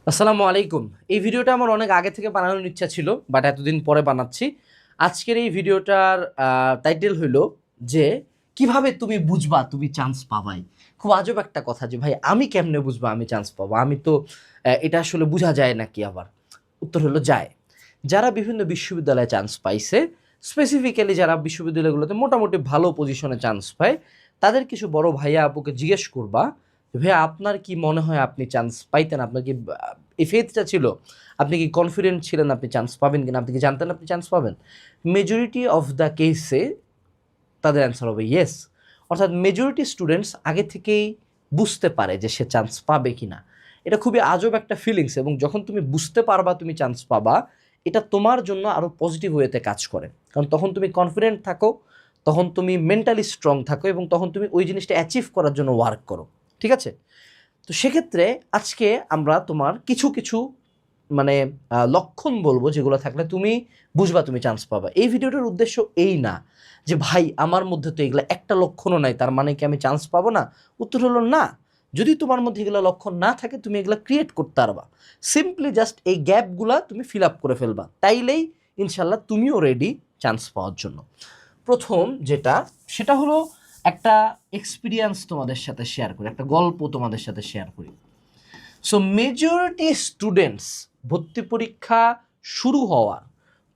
আসসালামু আলাইকুম। এই ভিডিওটা আমার অনেক আগে থেকে বানানোর ইচ্ছা ছিল, বাট এতদিন পরে বানাচ্ছি। আজকের এই ভিডিওটার টাইটেল হইল যে কিভাবে তুমি বুঝবা তুমি চান্স পাবাই। খুব আজব একটা কথা যে ভাই আমি কেমনে বুঝবা আমি চান্স পাবো, আমি তো এটা আসলে বোঝা যায় নাকি? আবার উত্তর হলো যায়। যারা বিভিন্ন বিশ্ববিদ্যালয়ে চান্স পাইছে, স্পেসিফিক্যালি যারা বিশ্ববিদ্যালয়গুলোতে মোটামুটি ভালো পজিশনে চান্স পায়, তাদের কিছু বড় ভাইয়া আপুকে জিজ্ঞেস করবা, ভাইয়া আপনার কি মনে হয় আপনি চান্স পাইতেন? আপনার কি এই ফেথটা ছিল? আপনি কি কনফিডেন্ট ছিলেন আপনি চান্স পাবেন কিনা? আপনি কি জানতেন আপনি চান্স পাবেন? মেজরিটি অফ দ্য কেসে তাদের অ্যান্সার হবে ইয়েস। অর্থাৎ মেজরিটি স্টুডেন্টস আগে থেকেই বুঝতে পারে যে সে চান্স পাবে কিনা। এটা খুবই আজব একটা ফিলিংস, এবং যখন তুমি বুঝতে পারবা তুমি চান্স পাবা, এটা তোমার জন্য আরও পজিটিভ ওয়েতে কাজ করে। কারণ তখন তুমি কনফিডেন্ট থাকো, তখন তুমি মেন্টালি স্ট্রং থাকো, এবং তখন তুমি ওই জিনিসটা অ্যাচিভ করার জন্য ওয়ার্ক করো। ঠিক আছে? তো সেক্ষেত্রে আজকে আমরা তোমার কিছু কিছু মানে লক্ষণ বলবো যেগুলো থাকলে তুমি বুঝবা তুমি চান্স পাবা। এই ভিডিওটার উদ্দেশ্য এই না যে ভাই আমার মধ্যে তো এগুলো একটা লক্ষণও নাই, তার মানে কি আমি চান্স পাবো না? উত্তর হলো না। যদি তোমার মধ্যে এগুলো লক্ষণ না থাকে তুমি এগুলো ক্রিয়েট করতে পারবা। সিম্পলি জাস্ট এই গ্যাপগুলা তুমি ফিল আপ করে ফেলবা, তাইলেই ইনশাল্লাহ তুমিও রেডি চান্স পাওয়ার জন্য। প্রথম যেটা, সেটা হলো একটা এক্সপিরিয়েন্স তোমাদের সাথে শেয়ার করি, একটা গল্প তোমাদের সাথে শেয়ার করি। সো মেজরিটি স্টুডেন্টস ভর্তি পরীক্ষা শুরু হওয়ার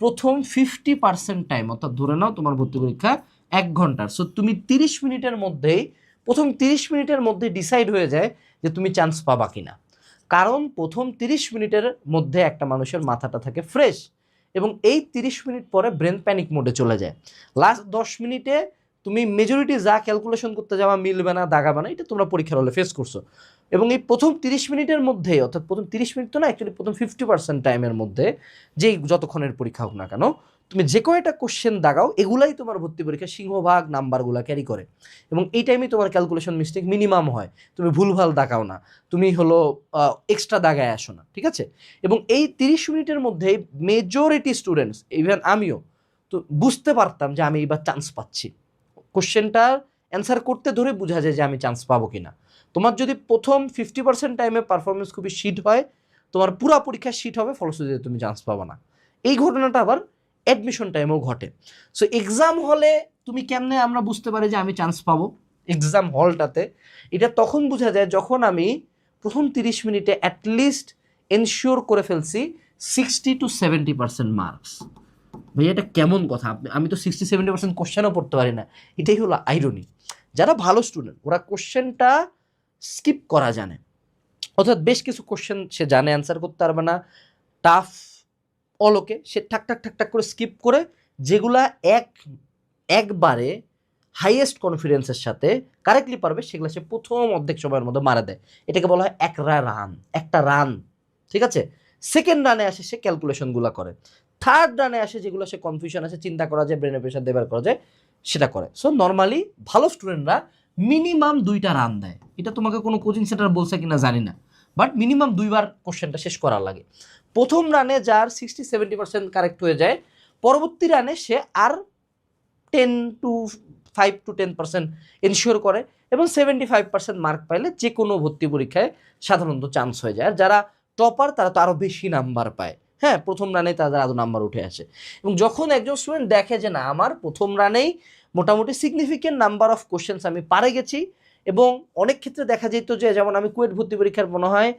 প্রথম 50% টাইম, অর্থাৎ ধরে নাও তোমার ভর্তি পরীক্ষা 1 ঘন্টার, সো তুমি 30 মিনিটের মধ্যেই, প্রথম 30 মিনিটের মধ্যে ডিসাইড হয়ে যায় যে তুমি চান্স পাবা কিনা। কারণ প্রথম 30 মিনিটের মধ্যে একটা মানুষের মাথাটা থাকে ফ্রেশ, এবং এই 30 মিনিট পরে ব্রেন প্যানিক মোডে চলে যায়। লাস্ট 10 মিনিটে তুমি মেজরিটি যা ক্যালকুলেশন করতে যাওয়া মিলবে না, দাগাবে না, এটা তোমরা পরীক্ষার হলে ফেস করছো। এবং এই প্রথম 30 মিনিটের মধ্যে, অর্থাৎ প্রথম 30 মিনিট তো না, অ্যাকচুয়ালি প্রথম 50% টাইমের মধ্যে, যেই যতক্ষণের পরীক্ষা হোক না কেন, তুমি যে কয়টা কোশ্চেন দাগাও এগুলাই তোমার ভর্তি পরীক্ষার সিংহভাগ নাম্বারগুলো ক্যারি করে। এবং এই টাইমে তোমার ক্যালকুলেশন মিস্টেক মিনিমাম হয়, তুমি ভুলভাল দাগাও না, তুমি হলো এক্সট্রা দাগায় আসো না। ঠিক আছে? এবং এই 30 মিনিটের মধ্যে মেজরিটি স্টুডেন্টস, ইভেন আমিও, তো বুঝতে পারতাম যে আমি এবার চান্স পাচ্ছি। কোশ্চেনটার অ্যান্সার করতে ধরে বোঝা যায় যে আমি চান্স পাবো কিনা। তোমার যদি প্রথম 50% টাইমে পারফরমেন্স খুবই শিট হয়, তোমার পুরা পরীক্ষা শিট হবে, ফলশ্রুতিতে তুমি চান্স পাবো না। এই ঘটনাটা আবার অ্যাডমিশন টাইমেও ঘটে। সো এক্সাম হলে তুমি কেমনে আমরা বুঝতে পারি যে আমি চান্স পাবো এক্সাম হলটাতে? এটা তখন বোঝা যায় যখন আমি প্রথম 30 মিনিটে অ্যাটলিস্ট এনশিওর করে ফেলছি 60-70% মার্কস। ভাই এটা কেমন কথা? আমি তো 60-70% কোশ্চেনও পড়তে পারি না। এটাই হলো আইরনি। যারা ভালো স্টুডেন্ট ওরা কোশ্চেনটা স্কিপ করা জানে, অর্থাৎ বেশ কিছু কোশ্চেন সে জানে অ্যান্সার করতে পারবে না, টাফ অলোকে সে ঠাক ঠাক ঠাক ঠাক করে স্কিপ করে, যেগুলা একবারে হাইয়েস্ট কনফিডেন্সের সাথে কারেক্টলি পারবে সেগুলো সে প্রথম অর্ধেক সময়ের মধ্যে মারা দেয়। এটাকে বলা হয় একটা রান। ঠিক আছে? সেকেন্ড রানে আসে সে ক্যালকুলেশনগুলো করে, থার্ড রানে আসে যেগুলো সে কনফিউশন আছে, চিন্তা করা যায়, ব্রেনে প্রেশার দেবার করা যায়, সেটা করে। সো নর্মালি ভালো স্টুডেন্টরা মিনিমাম 2টা রান দেয়। এটা তোমাকে কোনো কোচিং সেন্টার বলছে কিনা জানি না, বাট মিনিমাম 2বার কোশ্চেনটা শেষ করা লাগে। প্রথম রানে যার 60-70% কারেক্ট হয়ে যায়, পরবর্তী রানে সে আর 5-10% এনশিওর করে, এবং 75% মার্ক পাইলে যে কোনো ভর্তি পরীক্ষায় সাধারণত চান্স হয়ে যায়। আর যারা টপার তারা তো আরও বেশি নাম্বার পায়। হ্যাঁ, প্রথম রানে তাদের আরও নাম্বার উঠে আসে। এবং যখন একজন স্টুডেন্ট দেখে যে না, আমার প্রথম রানেই মোটামুটি সিগনিফিকেন্ট নাম্বার অফ কোশ্চেন্স আমি পারে গেছি, এবং অনেক ক্ষেত্রে দেখা যেত যে, যেমন আমি কুয়েট ভর্তি পরীক্ষার মনে হয়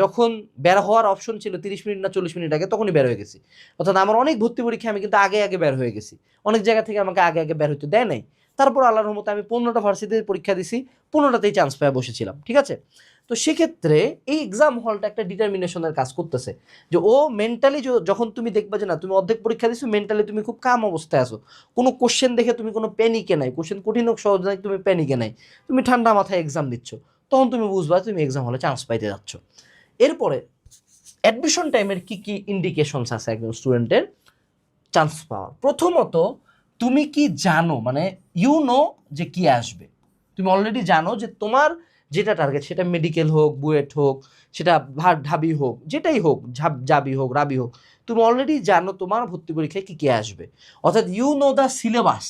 যখন বের হওয়ার অপশন ছিল 30 মিনিট না 40 মিনিট আগে, তখনই বের হয়ে গেছি। অর্থাৎ আমার অনেক ভর্তি পরীক্ষা আমি কিন্তু আগে আগে বের হয়ে গেছি, অনেক জায়গা থেকে আমাকে আগে আগে বের হইতে দেয় নাই। তারপর আল্লাহর রহমতে আমি 15টা ভার্সিটিতে পরীক্ষা দিছি, 15টাতেই চান্স পেয়ে বসেছিলাম। ঠিক আছে? তো সেক্ষেত্রে এই এক্সাম হলটা একটা ডিটারমিনেশনের কাজ করতেছে, যে ও মেন্টালি যখন তুমি দেখবা যে না তুমি অর্ধেক পরীক্ষা দিছো, মেন্টালি তুমি খুব কাম অবস্থায় আছো, কোনো কোশ্চেন দেখে তুমি কোনো প্যানিকে নাই, কোশ্চেন কঠিন হোক সহজ নাই, তুমি প্যানিকে নাই, তুমি ঠান্ডা মাথায় এক্সাম দিচ্ছ, তখন তুমি বুঝবা তুমি এক্সাম হলে চান্স পাইতে যাচ্ছ। এরপরে অ্যাডমিশন টাইমের কি কি ইন্ডিকেশনস আছে একজন স্টুডেন্টের চান্স পাওয়ার? প্রথমত, তুমি কি জানো, মানে যে কি আসবে। তুমি অলরেডি জানো যে তোমার যেটা টার্গেট, সেটা মেডিকেল হোক, বুয়েট হোক, সেটা ঢাবি হোক, যেটাই হোক, জাবি হোক, রাবি হোক, তুমি অলরেডি জানো তোমার ভর্তি পরীক্ষায় কি কি আসবে। অর্থাৎ দ্য সিলেবাস।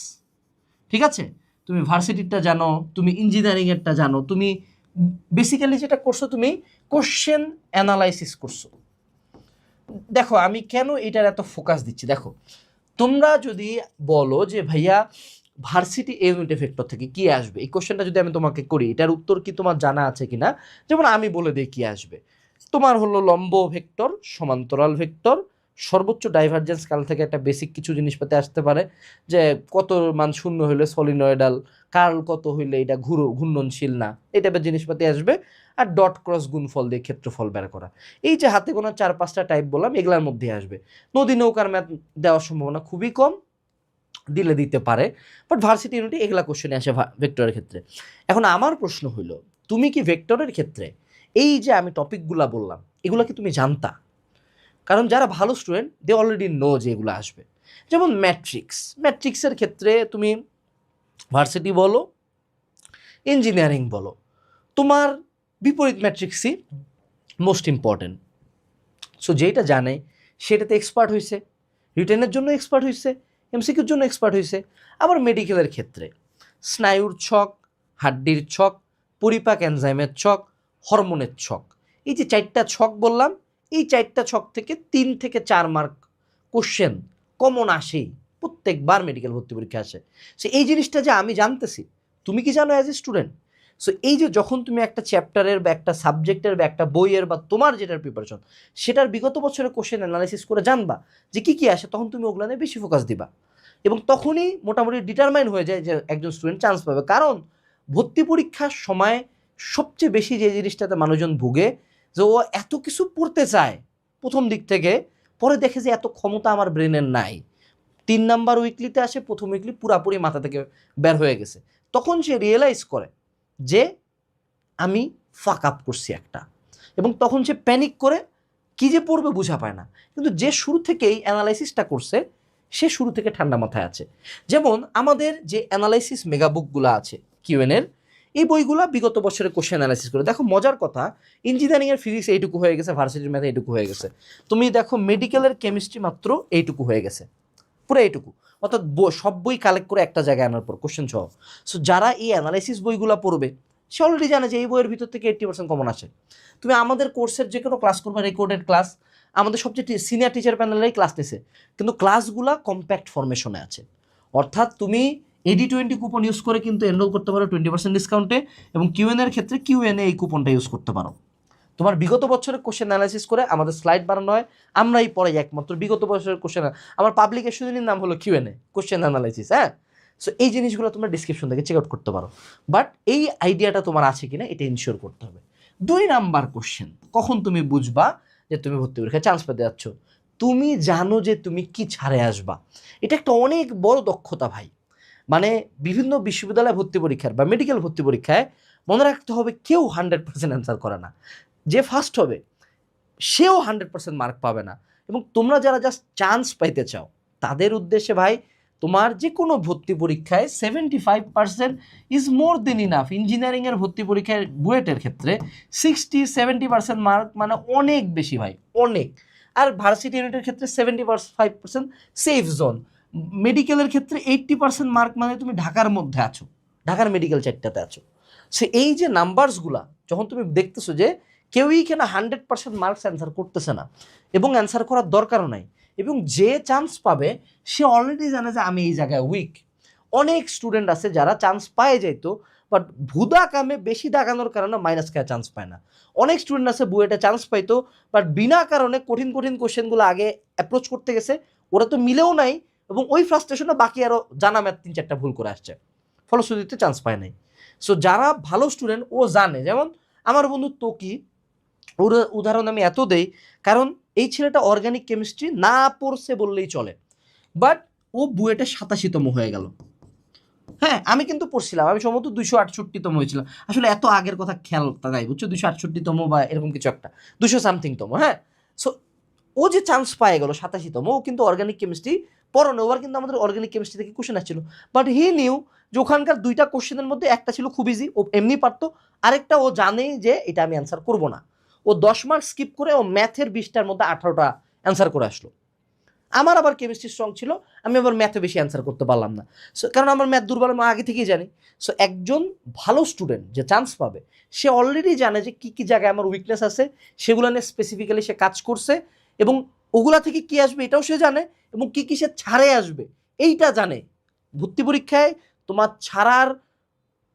ঠিক আছে? তুমি ভার্সিটিরটা জানো, তুমি ইঞ্জিনিয়ারিংয়েরটা জানো, তুমি বেসিক্যালি যেটা করছো, তুমি কোশ্চেন অ্যানালাইসিস করছো। দেখো আমি কেন এটার এত ফোকাস দিচ্ছি, দেখো তোমরা যদি বলো যে ভাইয়া ভার্সিটি ইউনিট ভেক্টর থেকে কি আসবে, এই কোশ্চেনটা যদি আমি তোমাকে করি এটার উত্তর কি তোমার জানা আছে কিনা, যেমন আমি বলে দিই কি আসবে। তোমার হলো লম্ব ভেক্টর, সমান্তরাল ভেক্টর, সর্বোচ্চ ডাইভারজেন্স কাল থেকে একটা বেসিক কিছু জিনিসপাতি আসতে পারে, যে কত মান শূন্য হইলে সলিনয়েডাল, কার্ল কত হইলে এটা ঘূর্ণনশীল না, এই টাইপের জিনিসপাতি আসবে। আর ডট ক্রস গুণফল দিয়ে ক্ষেত্রফল বের করা, এই যে হাতে গোনা 4-5টা টাইপ বললাম এগুলার মধ্যে আসবে। নদী নৌকার ম্যাথ দেওয়ার সম্ভাবনা খুবই কম, দিলে দিতে পারে, বাট ভার্সিটি ইউনিটে এগুলা কোশ্চেনে আসে ভেক্টরের ক্ষেত্রে। এখন আমার প্রশ্ন হইল, তুমি কি ভেক্টরের ক্ষেত্রে এই যে আমি টপিকগুলা বললাম এগুলা কি তুমি জানতা? কারণ যারা ভালো স্টুডেন্ট দে অলরেডি নো যে এগুলো আসবে। যেমন ম্যাট্রিক্সের ক্ষেত্রে তুমি ভার্সিটি বলো, ইঞ্জিনিয়ারিং বলো, তোমার বিপরীত ম্যাট্রিক্সই মোস্ট ইম্পর্টেন্ট। সো যেটা জানে সেটাতে এক্সপার্ট হয়েছে, রিটেনের জন্য এক্সপার্ট হয়েছে, এমসিকিউর জন্য এক্সপার্ট হয়েছে। আবার মেডিকেলের ক্ষেত্রে স্নায়ুর ছক, হাড্ডির ছক, পরিপাক এনজাইমের ছক, হরমোনের ছক, এই যে 4টা ছক বললাম, এই 4টা ছক থেকে 3 থেকে 4 মার্ক কোশ্চেন কমন আসেই, প্রত্যেকবার মেডিকেল ভর্তি পরীক্ষা আসে। সো এই জিনিসটা যে আমি জানতেছি, তুমি কি জানো অ্যাজ এ স্টুডেন্ট? সো এই যে যখন তুমি একটা চ্যাপ্টারের বা একটা সাবজেক্টের বা একটা বইয়ের বা তোমার যেটার প্রিপারেশন সেটার বিগত বছরের কোশ্চেন অ্যানালাইসিস করে জানবা যে কী কী আসে, তখন তুমি ওগুলো নিয়ে বেশি ফোকাস দিবা এবং তখনই মোটামুটি ডিটারমাইন হয়ে যায় যে একজন স্টুডেন্ট চান্স পাবে। কারণ ভর্তি পরীক্ষার সময় সবচেয়ে বেশি যে জিনিসটাতে মানুষজন ভুগে, যে ও এত কিছু পড়তে চায় প্রথম দিক থেকে, পরে দেখে যে এত ক্ষমতা আমার ব্রেনের নাই। 3 নাম্বার উইকলিতে আসে, প্রথম উইকলি পুরাপুরি মাথা থেকে বের হয়ে গেছে, তখন সে রিয়েলাইজ করে যে আমি ফাক আপ করছি একটা, এবং তখন সে প্যানিক করে কী যে পড়বে বোঝা পায় না। কিন্তু যে শুরু থেকেই অ্যানালাইসিসটা করছে সে শুরু থেকে ঠান্ডা মাথায় আছে। যেমন আমাদের যে অ্যানালাইসিস মেগাবুকগুলো আছে কিউএনের, এই বইগুলা বিগত বছরের কোশ্চেন অ্যানালাইসিস করে। দেখো মজার কথা, ইঞ্জিনিয়ারিংয়ের ফিজিক্স এইটুকু হয়ে গেছে, ভার্সিটির ম্যাথ এইটুকু হয়ে গেছে, তুমি দেখো মেডিকেলের কেমিস্ট্রি মাত্র এইটুকু হয়ে গেছে, পুরো এইটুকু। অর্থাৎ সব বই কালেক্ট করে একটা জায়গায় আনার পর কোশ্চেন সহ। সো যারা এই অ্যানালাইসিস বইগুলো পড়বে সে অলরেডি জানে যে এই বইয়ের ভিতর থেকে 80% কমন আসে। তুমি আমাদের কোর্সের যে কোনো ক্লাস করবে, রেকর্ডেড ক্লাস, আমাদের সবচেয়ে সিনিয়র টিচার প্যানেলেই ক্লাস নিছে, কিন্তু ক্লাসগুলো কম্প্যাক্ট ফরমেশনে আছে। অর্থাৎ তুমি AD20 কুপন ইউজ করে কিন্তু এনরোল করতে পারো 20% ডিসকাউন্টে, এবং কিউএনের ক্ষেত্রে কিউএনএ এই কুপনটা ইউজ করতে পারো। তোমার বিগত বছরের কোশ্চেন অ্যানালাইসিস করে আমাদের স্লাইড বানানো হয়, আমরাই পড়াই একমাত্র বিগত বছরের কোশ্চেন। আমার পাবলিকেশনের নাম হলো কিউএনএ, কোশ্চেন অ্যানালাইসিস। হ্যাঁ, সো এই জিনিসগুলো তোমরা ডিসক্রিপশন থেকে চেক আউট করতে পারো, বাট এই আইডিয়াটা তোমার আছে কিনা এটা ইনশিওর করতে হবে। 2 নাম্বার কোশ্চেন, কখন তুমি বুঝবা যে তুমি ভর্তি পরীক্ষায় চান্স পেতে যাচ্ছ? তুমি জানো যে তুমি কি ছাড়ে আসবা। এটা একটা অনেক বড় দক্ষতা ভাই। মানে বিভিন্ন বিশ্ববিদ্যালয় ভর্তি পরীক্ষার বা মেডিকেল ভর্তি পরীক্ষায় মনে রাখতে হবে কেউ 100% অ্যান্সার করে না। যে ফার্স্ট হবে সেও 100% মার্ক পাবে না। এবং তোমরা যারা জাস্ট চান্স পাইতে চাও তাদের উদ্দেশ্যে ভাই, তোমার যে কোনো ভর্তি পরীক্ষায় 75% ইজ মোর দেন ইনাফ। ইঞ্জিনিয়ারিংয়ের ভর্তি পরীক্ষায় বুয়েটের ক্ষেত্রে 60-70% মার্ক মানে অনেক বেশি ভাই, অনেক। আর ভার্সিটি ইউনিটের ক্ষেত্রে 75% সেফ জোন। মেডিকেলের ক্ষেত্রে 80% মার্ক মানে তুমি ঢাকার মধ্যে আছো, ঢাকার মেডিকেল 4টাতে আছো। সে এই যে নাম্বারসগুলা যখন তুমি দেখতেছো যে কেউই কেন 100% মার্কস অ্যান্সার করতেছে না, এবং অ্যান্সার করার দরকারও নাই, এবং যে চান্স পাবে সে অলরেডি জানে যে আমি এই জায়গায় উইক। অনেক স্টুডেন্ট আছে যারা চান্স পায় যাইতো, বাট ভুদা কামে বেশি দাগানোর কারণে মাইনাস খায় চান্স পায় না। অনেক স্টুডেন্ট আছে বুয়েটে চান্স পাইতো, বাট বিনা কারণে কঠিন কঠিন কোশ্চেনগুলো আগে অ্যাপ্রোচ করতে গেছে, ওরা তো মিলেও নাই, এবং ওই ফ্রাস্ট্রেশনে বাকি আরও জানা ম্যাথ 3-4টা ভুল করে আসছে, ফলশ্রুতিতে চান্স পায় নাই। সো যারা ভালো স্টুডেন্ট ও জানে, যেমন আমার বন্ধু তোকি, ওর উদাহরণ আমি এত দেই কারণ এই ছেলেটা অর্গানিক কেমিস্ট্রি না পড়ছে বললেই চলে, বাট ও বুয়েটে 87তম হয়ে গেল। হ্যাঁ, আমি কিন্তু পড়ছিলাম, আমি সম্ভবত 268তম হয়েছিলাম, আসলে এত আগের কথা খেয়াল নাই বুঝছো, 268তম বা এরকম কিছু একটা, 200 সামথিংতম। হ্যাঁ, সো ও যে চান্স পায় গেল 87তম, ও কিন্তু অর্গানিক কেমিস্ট্রি পড়ানো, ওবার কিন্তু আমাদের অর্গানিক কেমিস্ট্রি থেকে কোশ্চেন আসছিল, বাট হি নিউ যে ওখানকার 2টা কোশ্চেনের মধ্যে একটা ছিল খুব ইজি, ও এমনি পারতো, আরেকটা ও জানে যে এটা আমি অ্যান্সার করবো না, ও 10 মার্ক স্কিপ করে ও ম্যাথের 20টার মধ্যে 18টা অ্যান্সার করে আসলো। আমার আবার কেমিস্ট্রি স্ট্রং ছিল, আমি আবার ম্যাথে বেশি অ্যান্সার করতে পারলাম না। সো কারণ আমার ম্যাথ দুর্বল আমি আগে থেকেই জানি। সো একজন ভালো স্টুডেন্ট যে চান্স পাবে সে অলরেডি জানে যে কী কী জায়গায় আমার উইকনেস আছে, সেগুলো নিয়ে স্পেসিফিক্যালি সে কাজ করছে, এবং ওগুলা থেকে কী আসবে এটাও সে জানে, এবং কী কী সে ছাড়ে আসবে এইটা জানে। ভর্তি পরীক্ষায় তোমার ছাড়ার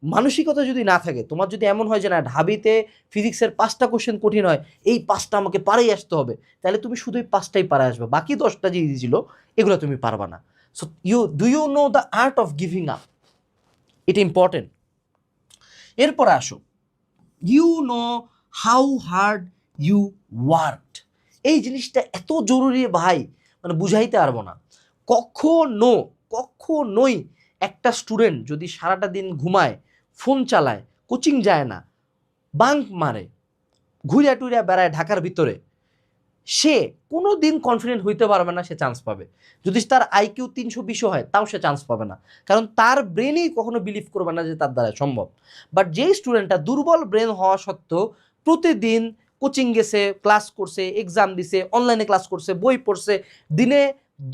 মানসিকতা যদি না থাকে, তোমার যদি এমন হয় যে না ঢাবিতে ফিজিক্সের 5টা কোশ্চেন কঠিন হয়, এই 5টা আমাকে পারেই আসতে হবে, তাহলে তুমি শুধুই 5টাই পারে আসবে, বাকি 10টা যে ইজি ছিল এগুলো তুমি পারবা না। So you know the art of giving up, এটা ইম্পর্টেন্ট। এরপরে আসো, you know how hard you worked. এই জিনিসটা এত জরুরি ভাই, মানে বুঝাইতে পারবো না। কখনোই একটা স্টুডেন্ট যদি সারাটা দিন ঘুমায়, ফোন চালায়, কোচিং যায় না, বাঙ্ক মারে, ঘুরিয়া টুরিয়া বেড়ায় ঢাকার ভিতরে, সে কোনো দিন কনফিডেন্ট হইতে পারবে না সে চান্স পাবে। যদি তার আইকিউ 320 হয় তাও সে চান্স পাবে না, কারণ তার ব্রেনই কখনো বিলিভ করবে না যে তার দ্বারা সম্ভব। বাট যেই স্টুডেন্টটা দুর্বল ব্রেন হওয়া সত্ত্বেও প্রতিদিন কোচিং গেছে, ক্লাস করছে, এক্সাম দিছে, অনলাইনে ক্লাস করছে, বই পড়ছে, দিনে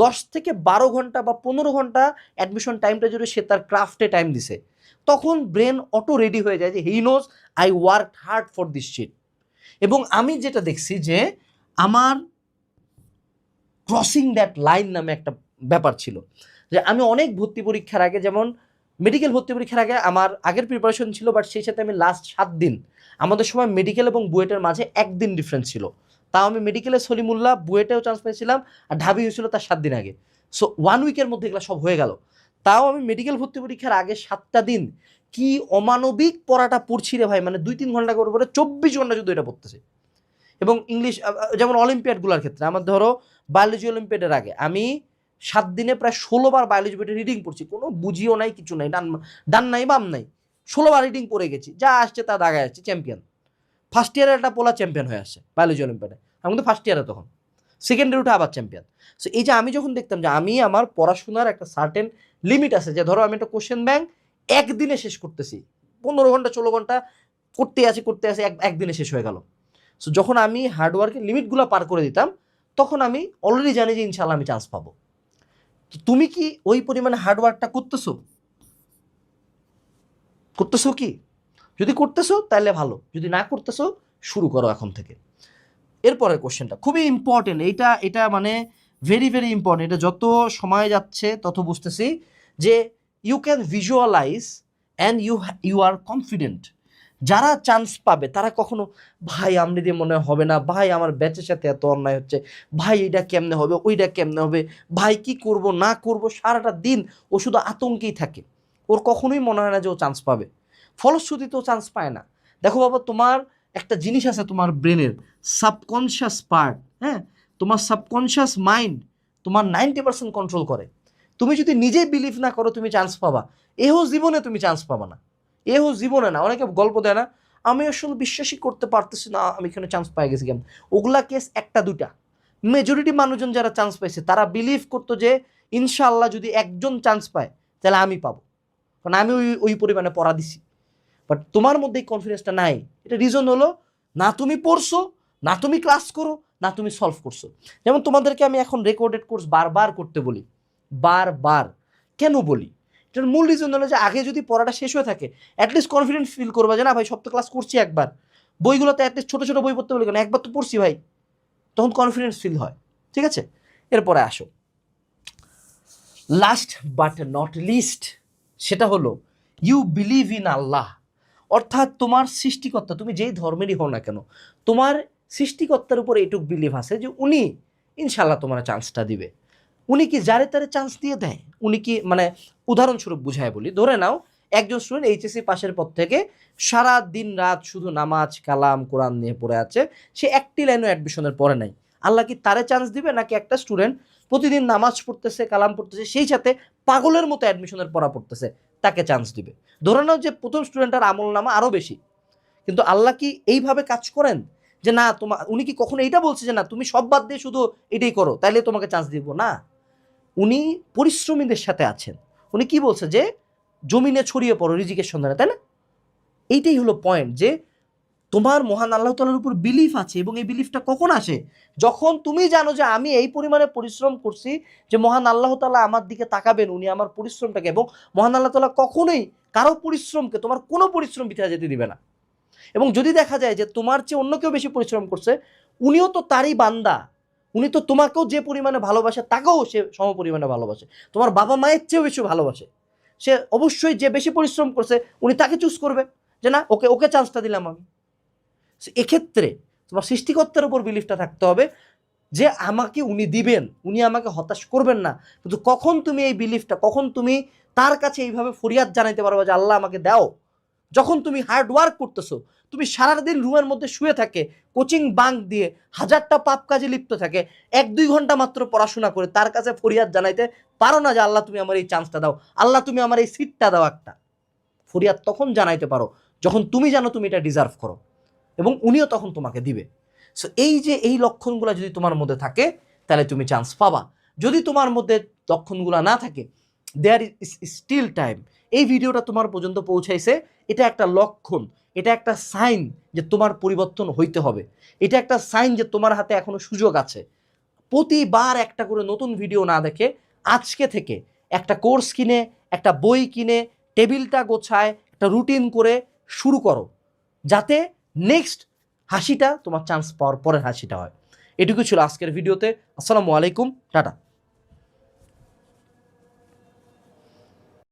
10 থেকে 12 ঘন্টা বা 15 ঘন্টা অ্যাডমিশন টাইমটা যদি সে তার ক্রাফটে টাইম দিছে, তখন ব্রেন অটো রেডি হয়ে যায় যে he knows I work hard for this shit. এবং আমি যেটা দেখছি যে আমার ক্রসিং দ্যাট লাইন নামে একটা ব্যাপার ছিল, যে আমি অনেক ভর্তি পরীক্ষার আগে, যেমন মেডিকেল ভর্তি পরীক্ষার আগে আমার আগের প্রিপারেশন ছিল, বাট সেই সাথে আমি লাস্ট 7 দিন, আমাদের সময় মেডিকেল এবং বুয়েটের মাঝে 1 দিন ডিফারেন্স ছিল, তাও আমি মেডিকেলে সলিমুল্লাহ, বুয়েটেও চান্স পেয়েছিলাম, আর ঢাবি হয়েছিল তার 7 দিন আগে। সো 1 উইকের মধ্যে এগুলো সব হয়ে গেল। তাও আমি মেডিকেল ভর্তি পরীক্ষার আগে 7টা দিন কি অমানবিক পড়াটা পড়ছি রে ভাই, মানে 2-3 ঘন্টা করে পড়ে 24 ঘন্টা শুধু এটা পড়তেছে। এবং ইংলিশ, যেমন অলিম্পিয়াডগুলোর ক্ষেত্রে আমার ধরো বায়োলজি অলিম্পিয়াডের আগে আমি 7 দিনে প্রায় 16 বার বায়োলজি বইটা রিডিং পড়ছি, কোনো বুঝিও নাই, কিছু নাই, ডান নাই বাম নাই, 16 বার রিডিং পড়ে গেছি, যা আসছে তা দাগায় আসছে, চ্যাম্পিয়ন। ফার্স্ট ইয়ারে একটা পোলা চ্যাম্পিয়ন হয়ে আসছে বায়োলজি অলিম্পিয়াডে, আমি কিন্তু ফার্স্ট ইয়ারে তখন, সেকেন্ড ইয়ারে উঠে আবার চ্যাম্পিয়ন। সো এই যে আমি যখন দেখতাম যে আমি আমার পড়াশোনার একটা সার্টেন লিমিট আছে, যে ধরো আমি একটা কোশ্চেন ব্যাংক একদিনে শেষ করতেছি, 15 ঘন্টা 16 ঘন্টা করতে আসি একদিনে শেষ হয়ে গেল। সো যখন আমি হার্ডওয়ার্কের লিমিটগুলো পার করে দিতাম, তখন আমি অলরেডি জানি যে ইনশাল্লাহ আমি চান্স পাবো। তুমি কি ওই পরিমাণে হার্ডওয়ার্কটা করতেছো কি? যদি করতেছো তাহলে ভালো, যদি না করতেছো শুরু করো এখন থেকে। এরপরের কোশ্চেনটা খুবই ইম্পর্টেন্ট, এটা মানে ভেরি ভেরি ইম্পর্টেন্ট। এটা যত সময় যাচ্ছে তত বুঝতেছি যে you can visualise and you are confident. যারা চান্স পাবে তারা কখনো ভাই আমনি দিয়ে মনে হবে না, ভাই আমার ব্যাচের সাথে এত অন্যায় হচ্ছে, ভাই এটা কেমনে হবে, ওইটা কেমনে হবে, ভাই কি করব না করব, সারাটা দিন ও শুধু আতঙ্কেই থাকে। ওর কখনোই মনে হয় না যে ও চান্স পাবে, ফলশ্রুতিতে ও চান্স পায় না। দেখো বাবা, তোমার একটা জিনিস আছে তোমার ব্রেনের, সাবকনশিয়াস পার্ট, হ্যাঁ, তোমার সাবকনশিয়াস মাইন্ড তোমার 90% কন্ট্রোল করে। তুমি যদি নিজেই বিলিভ না করো তুমি চান্স পাবা, এও জীবনে তুমি চান্স পাবা না, এও জীবনে না। অনেকে গল্প দেয় না, আমি আসলে বিশ্বাসই করতে পারতেছি না আমি এখানে চান্স পাই গেছি কেমন। ওগুলা কেস একটা দুটা, মেজরিটি মানুষজন যারা চান্স পাইছে তারা বিলিভ করতো যে ইনশাআল্লাহ যদি একজন চান্স পায় তাহলে আমি পাবো, কারণ আমি ওই পরিমাণে পড়া দিছি। বাট তোমার মধ্যে এই কনফিডেন্সটা নাই। এটা রিজন হলো না তুমি পড়ছো, না তুমি ক্লাস করো, না তুমি সলভ করছো। যেমন তোমাদেরকে আমি এখন রেকর্ডেড কোর্স বারবার করতে বলি, বারবার কেন বলি, এটার মূল রিজন হলো যে আগে যদি পড়াটা শেষ হয়ে থাকে অ্যাটলিস্ট কনফিডেন্স ফিল করবা যে না ভাই সব তো ক্লাস করছি একবার, বইগুলোতে অ্যাটলিস্ট ছোটো ছোটো বই পড়তে বলি কেন, একবার তো পড়ছি ভাই, তখন কনফিডেন্স ফিল হয়। ঠিক আছে, এরপরে আসো লাস্ট বাট নট লিস্ট, সেটা হলো ইউ বিলিভ ইন আল্লাহ। অর্থাৎ তোমার সৃষ্টিকর্তা, তুমি যেই ধর্মেরই হও না কেন, তোমার সৃষ্টিকর্তার উপর এইটুক বিলিভ আছে যে উনি ইনশাল্লাহ তোমার চান্সটা দিবে। উনি কি যারে তারে চান্স দিয়ে দেয়? উনি কি, মানে উদাহরণস্বরূপ বুঝায় বলি, ধরে নাও একজন স্টুডেন্ট এইচএসসি পাশের পর থেকে সারা দিন রাত শুধু নামাজ কালাম কোরআন নিয়ে পড়ে আছে, সে একটি লাইনও অ্যাডমিশনের পরে নাই, আল্লাহ কি তারে চান্স দিবে? নাকি একটা স্টুডেন্ট প্রতিদিন নামাজ পড়তেছে কালাম পড়তেছে সেই সাথে পাগলের মতো অ্যাডমিশনের পড়া পড়তেছে তাকে চান্স দিবে? ধরে নাও যে প্রথম স্টুডেন্টের আমল নামা আরও বেশি, কিন্তু আল্লাহ কি এইভাবে কাজ করেন যে না তোমার, উনি কি কখনো এইটা বলছে যে না তুমি সব বাদ দিয়ে শুধু এটাই করো তাইলে তোমাকে চান্স দিব? না, উনি পরিশ্রমীদের সাথে আছেন। উনি কি বলছে যে জমিনে ছড়িয়ে পড়ো রিজিকের সন্ধানে, তাই না? এইটাই হলো পয়েন্ট, যে তোমার মহান আল্লাহ তাআলার উপর বিলিফ আছে, এবং এই বিলিফটা কখন আসে? যখন তুমি জানো যে আমি এই পরিমাণে পরিশ্রম করছি যে মহান আল্লাহ তাআলা আমার দিকে তাকাবেন, উনি আমার পরিশ্রমটাকে, এবং মহান আল্লাহ তাআলা কখনোই কারো পরিশ্রমকে, তোমার কোনো পরিশ্রম বৃথা যেতে দিবে না। এবং যদি দেখা যায় যে তোমার চেয়ে অন্য কেউ বেশি পরিশ্রম করছে, উনিও তো তারই বান্দা, উনি তো তোমাকেও যে পরিমাণে ভালোবাসে তাকেও সে সম পরিমাণে ভালোবাসে, তোমার বাবা মায়ের চেয়েও বেশি ভালোবাসে। সে অবশ্যই যে বেশি পরিশ্রম করছে উনি তাকে চুজ করবে, যে না ওকে ওকে চান্সটা দিলাম আমি। এক্ষেত্রে তোমার সৃষ্টিকর্তার উপর বিলিফটা থাকতে হবে যে আমাকে উনি দিবেন, উনি আমাকে হতাশ করবেন না। কিন্তু কখন তুমি এই বিলিফটা, কখন তুমি তার কাছে এইভাবে ফরিয়াদ জানাইতে পারবে যে আল্লাহ আমাকে দাও? যখন তুমি হার্ড ওয়ার্ক করতেছো, তুমি সারাদিন রুমের মধ্যে শুয়ে থাকে কোচিং বাঙ্ক দিয়ে হাজারটা পাপ কাজে লিপ্ত থাকে, 1-2 ঘন্টা মাত্র পড়াশোনা করে তার কাছে ফরিয়াদ জানাইতে পারো না যে আল্লাহ তুমি আমার এই চান্সটা দাও, আল্লাহ তুমি আমার এই সিটটা দাও। একটা ফরিয়াদ তখন জানাইতে পারো যখন তুমি জানো তুমি এটা ডিজার্ভ করো, এবং উনিও তখন তোমাকে দিবে। সো এই যে এই লক্ষণগুলো যদি তোমার মধ্যে থাকে তাহলে তুমি চান্স পাবা। যদি তোমার মধ্যে লক্ষণগুলো না থাকে, দেয়ার ইজ স্টিল টাইম। এই ভিডিওটা তোমার পর্যন্ত পৌঁছাইছে, এটা একটা লক্ষণ, এটা একটা সাইন যে তোমার পরিবর্তন হইতে হবে, এটা একটা সাইন যে তোমার হাতে এখনো সুযোগ আছে। প্রতিবার একটা করে নতুন ভিডিও না দেখে আজকে থেকে একটা কোর্স কিনে, একটা বই কিনে, টেবিলটা গোছায় একটা রুটিন করে শুরু করো, যাতে নেক্সট হাসিটা তোমার চান্স পাওয়ার পরের হাসিটা হয়। এটুকু ছিল আজকের ভিডিওতে। আসসালামু আলাইকুম, টাটা।